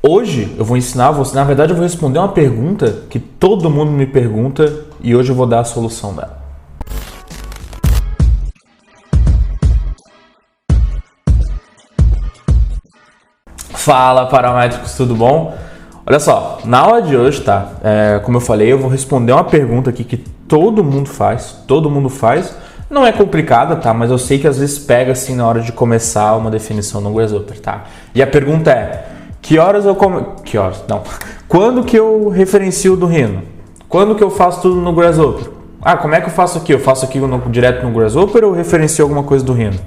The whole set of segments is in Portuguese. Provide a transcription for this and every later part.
Hoje eu vou ensinar você, na verdade eu vou responder uma pergunta que todo mundo me pergunta e hoje eu vou dar a solução dela. Fala paramétricos, tudo bom? Olha só, na aula de hoje, tá? Como eu falei, eu vou responder uma pergunta aqui que todo mundo faz. Não é complicada, tá? Mas eu sei que às vezes pega assim na hora de começar uma definição no Grasshopper, tá? E a pergunta é: quando que eu referencio do Rhino? Quando que eu faço tudo no Grasshopper? Como é que eu faço aqui? Eu faço aqui direto no Grasshopper ou eu referencio alguma coisa do Rhino?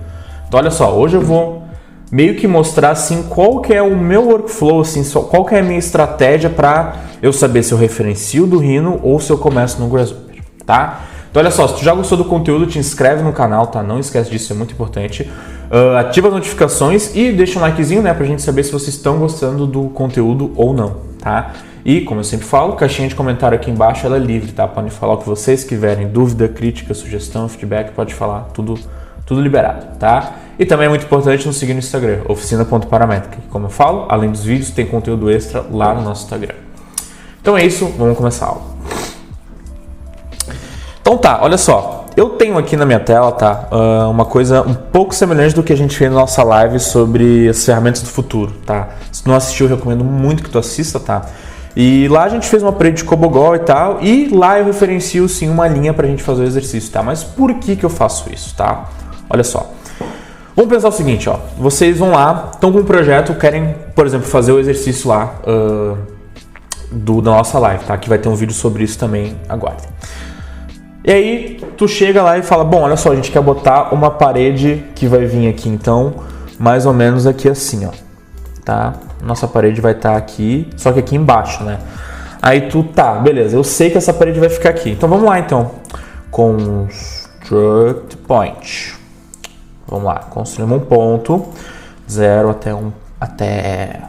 Então olha só, hoje eu vou meio que mostrar assim qual que é o meu workflow, assim, qual que é a minha estratégia para eu saber se eu referencio do Rhino ou se eu começo no Grasshopper, tá? Então olha só, se tu já gostou do conteúdo, te inscreve no canal, tá? Não esquece disso, é muito importante. Ativa as notificações e deixa um likezinho, né? Pra gente saber se vocês estão gostando do conteúdo ou não, tá? E, como eu sempre falo, caixinha de comentário aqui embaixo, ela é livre, tá? Podem falar o que vocês quiserem, dúvida, crítica, sugestão, feedback, pode falar, tudo liberado, tá? E também é muito importante nos seguir no Instagram, oficina.paramétrica. Como eu falo, além dos vídeos, tem conteúdo extra lá no nosso Instagram. Então é isso, vamos começar a aula. Então tá, olha só, eu tenho aqui na minha tela, tá, uma coisa um pouco semelhante do que a gente fez na nossa live sobre as ferramentas do futuro, tá? Se não assistiu, eu recomendo muito que tu assista, tá? E lá a gente fez uma parede de Cobogol e tal, e lá eu referencio sim uma linha pra gente fazer o exercício, tá? Mas por que eu faço isso, tá? Olha só, vamos pensar o seguinte, ó, vocês vão lá, estão com um projeto, querem, por exemplo, fazer o exercício lá da nossa live, tá? Que vai ter um vídeo sobre isso também, aguardem. E aí, tu chega lá e fala, bom, olha só, a gente quer botar uma parede que vai vir aqui, então, mais ou menos aqui assim, ó, tá? Nossa parede vai estar aqui, só que aqui embaixo, né? Aí tu, tá, beleza, eu sei que essa parede vai ficar aqui. Então, vamos lá, então. Construct point. Vamos lá, construímos um ponto, 0 até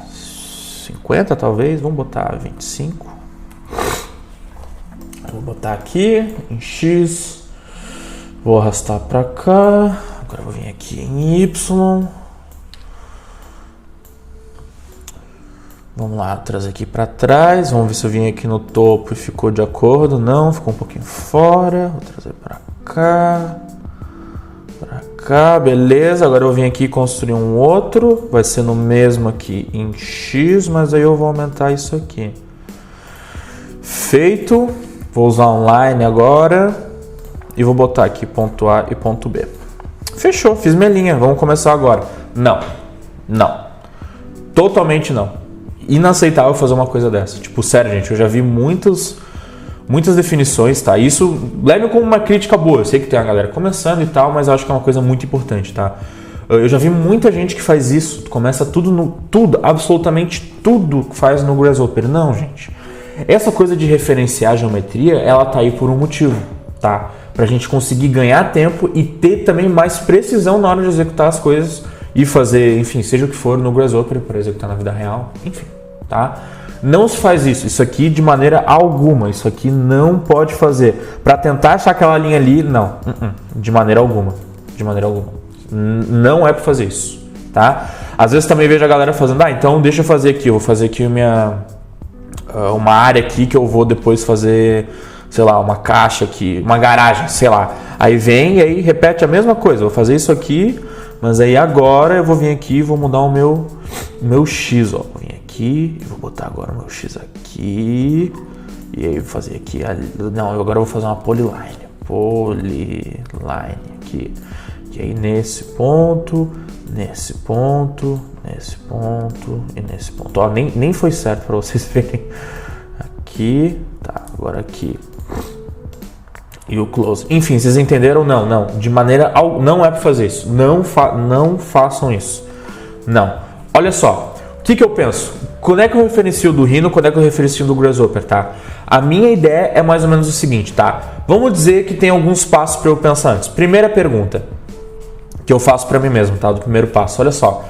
50, talvez, vamos botar 25. Vou botar aqui em X, vou arrastar para cá, agora vou vir aqui em Y, vamos lá, trazer aqui para trás, vamos ver se eu vim aqui no topo e ficou de acordo, não, ficou um pouquinho fora, vou trazer para cá, beleza, agora eu vou vir aqui construir um outro, vai ser no mesmo aqui em X, mas aí eu vou aumentar isso aqui, feito. Vou usar online agora e vou botar aqui ponto A e ponto B. Fechou, fiz minha linha, vamos começar agora. Não, totalmente não. Inaceitável fazer uma coisa dessa. Tipo, sério, gente, eu já vi muitas definições, tá? Isso leve como uma crítica boa. Eu sei que tem a galera começando e tal, mas eu acho que é uma coisa muito importante, tá? Eu já vi muita gente que faz isso, começa absolutamente tudo que faz no Grasshopper. Não, gente. Essa coisa de referenciar a geometria, ela tá aí por um motivo, tá? Pra gente conseguir ganhar tempo e ter também mais precisão na hora de executar as coisas e fazer, enfim, seja o que for no Grasshopper para executar na vida real, enfim, tá? Não se faz isso aqui de maneira alguma, isso aqui não pode fazer. Para tentar achar aquela linha ali, não, de maneira alguma, não é para fazer isso, tá? Às vezes também vejo a galera fazendo, então deixa eu fazer aqui, eu vou fazer aqui uma área aqui que eu vou depois fazer, sei lá, uma caixa aqui, uma garagem, sei lá. Aí vem e aí repete a mesma coisa. Vou fazer isso aqui, mas aí agora eu vou vir aqui e vou mudar o meu X, ó. Vou vir aqui e vou botar agora o meu X aqui. E aí vou fazer aqui, não, agora eu vou fazer uma polyline aqui. E aí nesse ponto e nesse ponto. Ó, nem foi certo para vocês verem. Aqui, tá, agora aqui. E o close. Enfim, vocês entenderam? Não. De maneira não é para fazer isso. Não façam isso. Não. Olha só. O que eu penso? Quando é que eu referencio do Rhino? Quando é que eu referencio do Grasshopper, tá? A minha ideia é mais ou menos o seguinte, tá? Vamos dizer que tem alguns passos para eu pensar antes. Primeira pergunta que eu faço para mim mesmo, tá? Do primeiro passo. Olha só.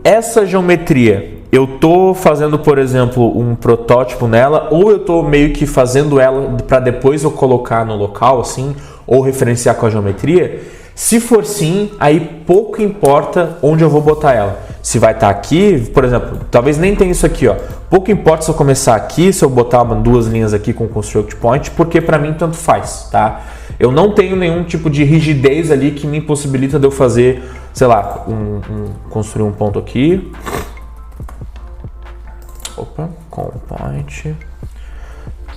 Essa geometria, eu tô fazendo, por exemplo, um protótipo nela, ou eu tô meio que fazendo ela para depois eu colocar no local, assim, ou referenciar com a geometria? Se for sim, aí pouco importa onde eu vou botar ela. se vai estar aqui, por exemplo, talvez nem tenha isso aqui, ó. Pouco importa se eu começar aqui, se eu botar duas linhas aqui com construct point, porque para mim tanto faz, tá? Eu não tenho nenhum tipo de rigidez ali que me impossibilita de eu fazer, sei lá, construir um ponto aqui. Opa, com point.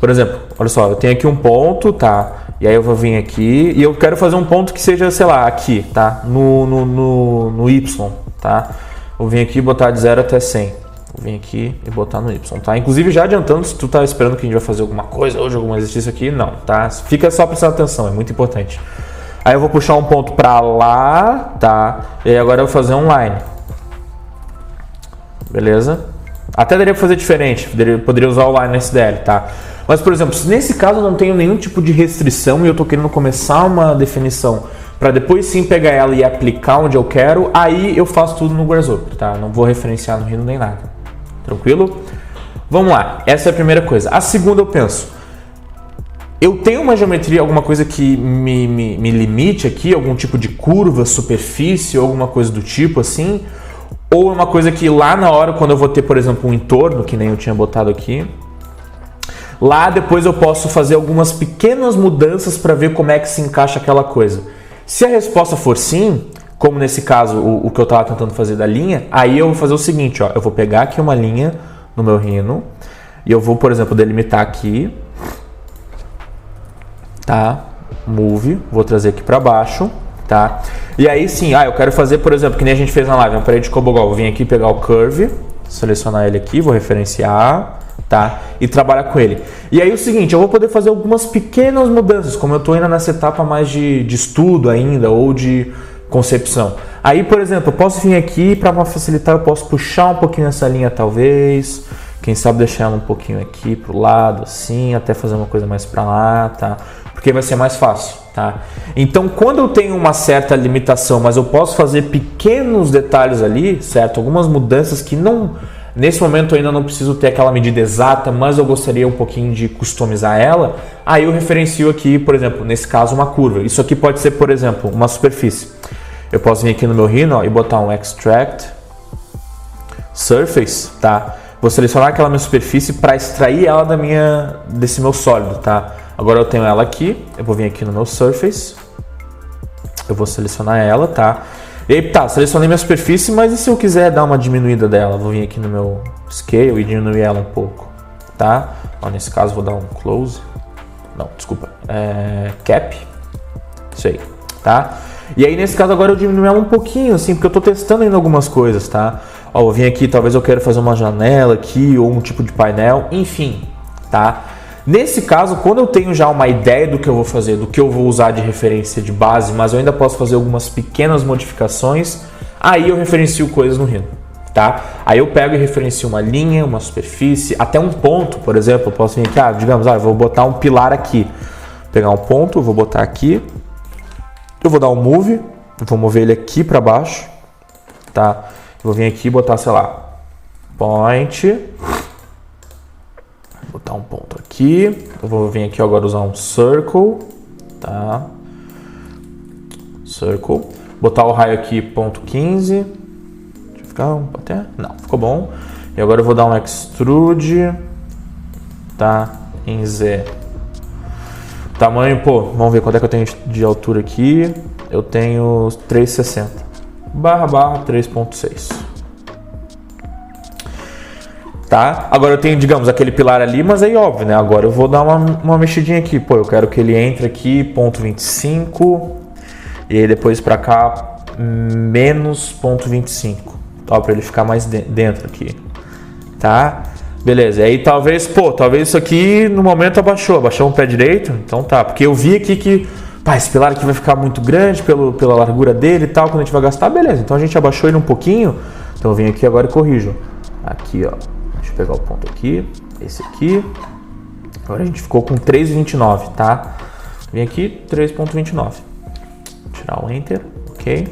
Por exemplo, olha só, eu tenho aqui um ponto, tá? E aí eu vou vir aqui e eu quero fazer um ponto que seja, sei lá, aqui, tá? No Y, tá? Vou vir aqui e botar de 0 até 100. Vou vir aqui e botar no Y, tá? Inclusive, já adiantando, se tu tá esperando que a gente vai fazer alguma coisa hoje, algum exercício aqui, não, tá? Fica só prestando atenção, é muito importante. Aí eu vou puxar um ponto pra lá, tá? E aí agora eu vou fazer um line. Beleza? Até daria pra fazer diferente, poderia usar o line SDL, tá? Mas, por exemplo, se nesse caso eu não tenho nenhum tipo de restrição e eu estou querendo começar uma definição para depois sim pegar ela e aplicar onde eu quero, aí eu faço tudo no Grasshopper, tá? Não vou referenciar no Rhino nem nada. Tranquilo? Vamos lá, essa é a primeira coisa. A segunda eu penso, eu tenho uma geometria, alguma coisa que me limite aqui, algum tipo de curva, superfície, ou alguma coisa do tipo assim, ou é uma coisa que lá na hora, quando eu vou ter, por exemplo, um entorno, que nem eu tinha botado aqui, lá depois eu posso fazer algumas pequenas mudanças para ver como é que se encaixa aquela coisa. Se a resposta for sim, como nesse caso o que eu estava tentando fazer da linha, aí eu vou fazer o seguinte, ó, eu vou pegar aqui uma linha no meu Rhino e eu vou, por exemplo, delimitar aqui, tá? Move, vou trazer aqui para baixo, tá? E aí sim, eu quero fazer, por exemplo, que nem a gente fez na live, uma parede de Cobogol, vou vir aqui pegar o curve, selecionar ele aqui, vou referenciar, tá? E trabalhar com ele. E aí o seguinte, eu vou poder fazer algumas pequenas mudanças, como eu estou ainda nessa etapa mais de estudo ainda, ou de concepção. Aí, por exemplo, eu posso vir aqui, para facilitar, eu posso puxar um pouquinho essa linha talvez, quem sabe deixar ela um pouquinho aqui pro lado, assim, até fazer uma coisa mais para lá, tá? Porque vai ser mais fácil, tá? Então, quando eu tenho uma certa limitação, mas eu posso fazer pequenos detalhes ali, certo? Algumas mudanças que não... Nesse momento eu ainda não preciso ter aquela medida exata, mas eu gostaria um pouquinho de customizar ela. Aí eu referencio aqui, por exemplo, nesse caso uma curva. Isso aqui pode ser, por exemplo, uma superfície. Eu posso vir aqui no meu Rhino, ó, e botar um Extract Surface, tá? Vou selecionar aquela minha superfície para extrair ela desse meu sólido, tá? Agora eu tenho ela aqui, eu vou vir aqui no meu Surface, eu vou selecionar ela, tá? E aí, tá, selecionei minha superfície, mas e se eu quiser dar uma diminuída dela? Vou vir aqui no meu Scale e diminuir ela um pouco, tá? Ó, nesse caso vou dar um Close, não, desculpa, Cap, isso aí, tá? E aí nesse caso agora eu diminuo ela um pouquinho, assim, porque eu tô testando ainda algumas coisas, tá? Ó, eu vim aqui, talvez eu queira fazer uma janela aqui, ou um tipo de painel, enfim, tá? Nesse caso, quando eu tenho já uma ideia do que eu vou fazer, do que eu vou usar de referência de base, mas eu ainda posso fazer algumas pequenas modificações, aí eu referencio coisas no Rhino, tá? Aí eu pego e referencio uma linha, uma superfície, até um ponto, por exemplo, eu posso vir aqui, digamos, eu vou botar um pilar aqui, vou pegar um ponto, vou botar aqui, eu vou dar um Move, vou mover ele aqui para baixo, tá? Vou vir aqui e botar, sei lá, Point... Botar um ponto aqui, eu vou vir aqui agora usar um Circle, tá? Circle, botar o raio aqui, ponto 15, deixa eu ficar até, não, ficou bom. E agora eu vou dar um Extrude, tá? Em Z. Tamanho, vamos ver quanto é que eu tenho de altura aqui, eu tenho 360, barra 3.6. Tá? Agora eu tenho, digamos, aquele pilar ali, mas aí óbvio, né? Agora eu vou dar uma mexidinha aqui. Eu quero que ele entre aqui, ponto 25. E aí depois pra cá, menos ponto 25. Tá? Pra ele ficar mais dentro aqui. Tá? Beleza. E aí talvez isso aqui no momento abaixou um pé direito. Então tá. Porque eu vi aqui que, esse pilar aqui vai ficar muito grande pela largura dele e tal. Quando a gente vai gastar, beleza. Então a gente abaixou ele um pouquinho. Então eu vim aqui agora e corrijo. Aqui, ó. Deixa eu pegar o ponto aqui, esse aqui. Agora a gente ficou com 3,29, tá? Vem aqui, 3,29. Tirar o Enter, ok?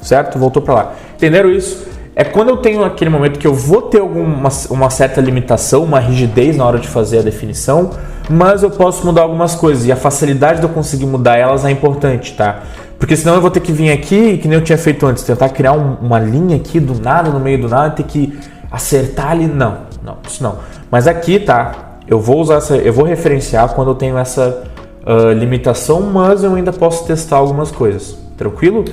Certo? Voltou para lá. Entenderam isso? É quando eu tenho aquele momento que eu vou ter uma certa limitação, uma rigidez na hora de fazer a definição, mas eu posso mudar algumas coisas. E a facilidade de eu conseguir mudar elas é importante, tá? Porque senão eu vou ter que vir aqui, que nem eu tinha feito antes, tentar criar uma linha aqui do nada, no meio do nada, ter que acertar ali. Não, isso não. Mas aqui, tá, eu vou referenciar quando eu tenho essa limitação, mas eu ainda posso testar algumas coisas, tranquilo?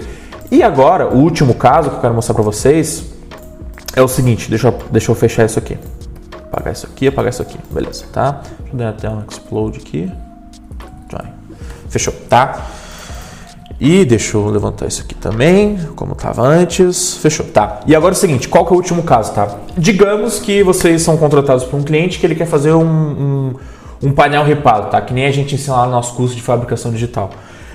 E agora, o último caso que eu quero mostrar para vocês é o seguinte, deixa eu fechar isso aqui. Apagar isso aqui, beleza, tá? Deixa eu dar até um explode aqui. Fechou, tá? E deixa eu levantar isso aqui também, como estava antes. Fechou, tá? E agora é o seguinte, qual que é o último caso, tá? Digamos que vocês são contratados por um cliente que ele quer fazer um painel ripado, tá? Que nem a gente ensina lá no nosso curso de fabricação digital.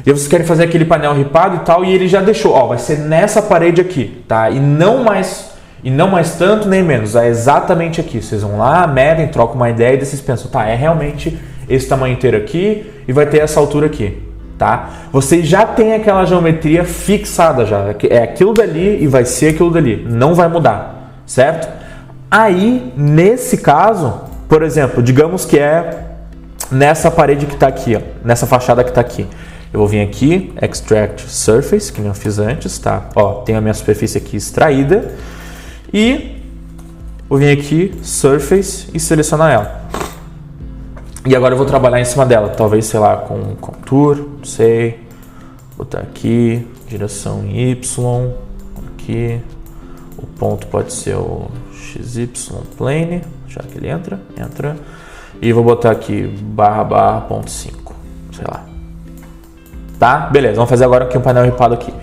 E vocês querem fazer aquele painel ripado e tal, e ele já deixou, ó, vai ser nessa parede aqui, tá? E não mais tanto nem menos, é exatamente aqui. Vocês vão lá, medem, trocam uma ideia e daí vocês pensam, tá, é realmente esse tamanho inteiro aqui e vai ter essa altura aqui, tá? Vocês já têm aquela geometria fixada já, é aquilo dali e vai ser aquilo dali, não vai mudar, certo? Aí, nesse caso, por exemplo, digamos que é nessa parede que está aqui, ó, nessa fachada que está aqui. Eu vou vir aqui, Extract Surface, que nem eu fiz antes, tá? Ó, tenho a minha superfície aqui extraída e vou vir aqui, Surface, e selecionar ela. E agora eu vou trabalhar em cima dela, talvez, sei lá, com Contour, não sei, botar aqui, direção em Y, aqui, o ponto pode ser o XY Plane, já que ele entra, e vou botar aqui // ponto 5, sei lá. Tá? Beleza, vamos fazer agora aqui um painel ripado aqui.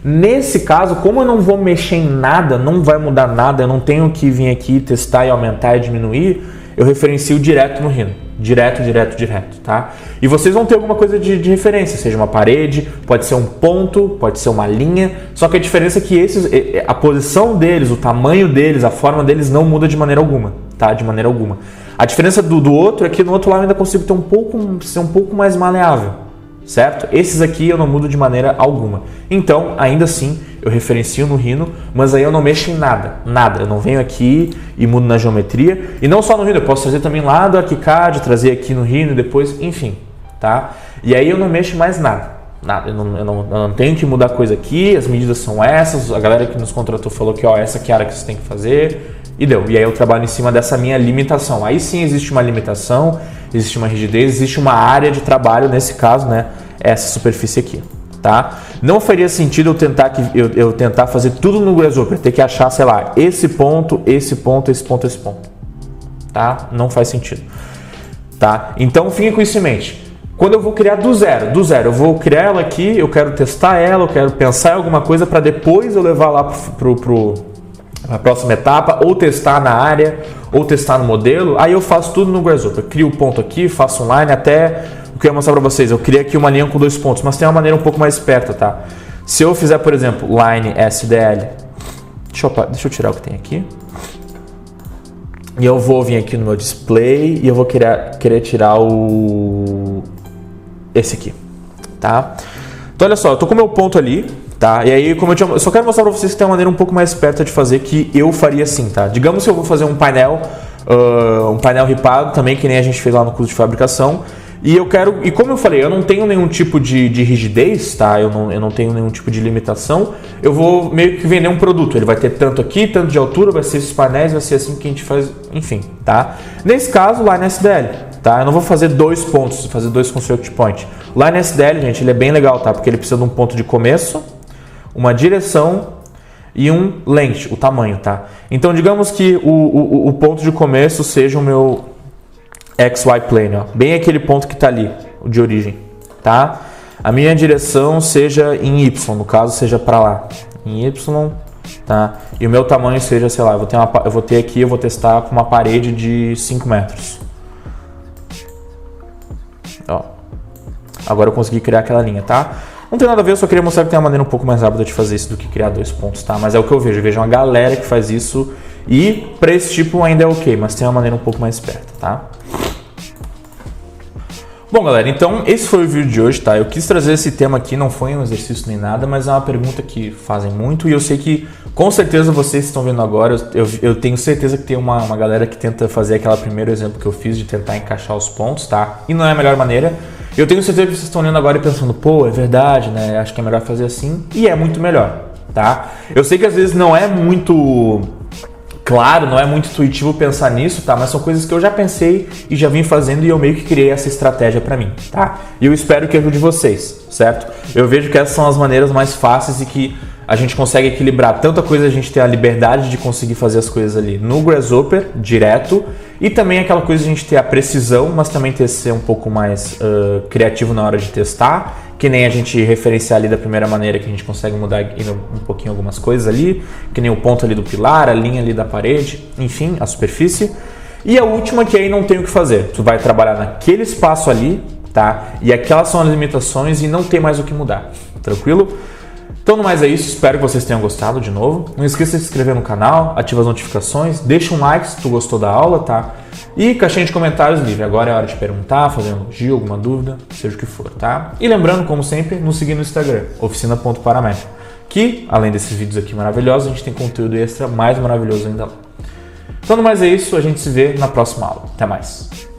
Nesse caso, como eu não vou mexer em nada, não vai mudar nada, eu não tenho que vir aqui testar e aumentar e diminuir, eu referencio direto no Rhino. Direto, tá? E vocês vão ter alguma coisa de referência, seja uma parede, pode ser um ponto, pode ser uma linha, só que a diferença é que a posição deles, o tamanho deles, a forma deles não muda de maneira alguma, tá? De maneira alguma. A diferença do outro é que no outro lado eu ainda consigo ter ser um pouco mais maleável, certo? Esses aqui eu não mudo de maneira alguma. Então, ainda assim, eu referencio no Rhino, mas aí eu não mexo em nada. Eu não venho aqui e mudo na geometria. E não só no Rhino, eu posso trazer também lá do ArchiCAD, trazer aqui no Rhino depois, enfim, tá? E aí eu não mexo mais nada. Eu não tenho que mudar coisa aqui, as medidas são essas, a galera que nos contratou falou que, ó, essa aqui é a área que você tem que fazer, e deu. E aí eu trabalho em cima dessa minha limitação. Aí sim existe uma limitação, existe uma rigidez, existe uma área de trabalho, nesse caso, né, essa superfície aqui. Tá? Não faria sentido eu tentar fazer tudo no Grasshopper, ter que achar, sei lá, esse ponto, tá? Não faz sentido, tá? Então fiquem com isso em mente. Quando eu vou criar do zero, eu vou criar ela aqui, eu quero testar ela, eu quero pensar em alguma coisa para depois eu levar lá para a próxima etapa, ou testar na área, ou testar no modelo. Aí eu faço tudo no Grasshopper, crio o ponto aqui, faço um line até. O que eu ia mostrar para vocês, eu criei aqui uma linha com 2 pontos, mas tem uma maneira um pouco mais esperta, tá? Se eu fizer, por exemplo, line SDL, deixa eu tirar o que tem aqui. E eu vou vir aqui no meu display e eu vou querer tirar esse aqui, tá? Então olha só, eu tô com o meu ponto ali, tá? E aí, como eu só quero mostrar para vocês que tem uma maneira um pouco mais esperta de fazer que eu faria assim, tá? Digamos que eu vou fazer um painel ripado também, que nem a gente fez lá no curso de fabricação. E como eu falei, eu não tenho nenhum tipo de rigidez, tá? Eu não tenho nenhum tipo de limitação. Eu vou meio que vender um produto. Ele vai ter tanto aqui, tanto de altura, vai ser esses painéis, vai ser assim que a gente faz, enfim, tá? Nesse caso, Line SDL, tá? Eu não vou fazer 2 pontos, vou fazer 2 construct point. O Line SDL, gente, ele é bem legal, tá? Porque ele precisa de um ponto de começo, uma direção e um length, o tamanho, tá? Então, digamos que o ponto de começo seja o meu XY plane, ó, bem aquele ponto que está ali, o de origem, tá? A minha direção seja em Y, no caso seja para lá, em Y, tá? E o meu tamanho seja, sei lá, eu vou testar com uma parede de 5 metros. Ó. Agora eu consegui criar aquela linha, tá? Não tem nada a ver, eu só queria mostrar que tem uma maneira um pouco mais rápida de fazer isso do que criar 2 pontos, tá? Mas é o que eu vejo uma galera que faz isso e para esse tipo ainda é ok, mas tem uma maneira um pouco mais esperta, tá? Bom, galera, então esse foi o vídeo de hoje, tá? Eu quis trazer esse tema aqui, não foi um exercício nem nada, mas é uma pergunta que fazem muito e eu sei que com certeza vocês que estão vendo agora, eu tenho certeza que tem uma galera que tenta fazer aquele primeiro exemplo que eu fiz de tentar encaixar os pontos, tá? E não é a melhor maneira. Eu tenho certeza que vocês estão olhando agora e pensando, pô, é verdade, né? Acho que é melhor fazer assim. E é muito melhor, tá? Eu sei que às vezes não é muito claro, não é muito intuitivo pensar nisso, tá? Mas são coisas que eu já pensei e já vim fazendo e eu meio que criei essa estratégia pra mim, tá? E eu espero que ajude vocês, certo? Eu vejo que essas são as maneiras mais fáceis e que a gente consegue equilibrar tanta coisa, a gente ter a liberdade de conseguir fazer as coisas ali no Grasshopper, direto, e também aquela coisa de a gente ter a precisão, mas também ter ser um pouco mais criativo na hora de testar, que nem a gente referenciar ali da primeira maneira, que a gente consegue mudar um pouquinho algumas coisas ali, que nem o ponto ali do pilar, a linha ali da parede, enfim, a superfície. E a última que aí não tem o que fazer, tu vai trabalhar naquele espaço ali, tá? E aquelas são as limitações e não tem mais o que mudar, tranquilo? Então, no mais é isso, espero que vocês tenham gostado de novo. Não esqueça de se inscrever no canal, ativa as notificações, deixa um like se tu gostou da aula, tá? E caixinha de comentários livre, agora é hora de perguntar, fazer um elogio, alguma dúvida, seja o que for, tá? E lembrando, como sempre, nos seguir no Instagram, oficina.paramétrica, que, além desses vídeos aqui maravilhosos, a gente tem conteúdo extra mais maravilhoso ainda lá. Então, no mais é isso, a gente se vê na próxima aula. Até mais!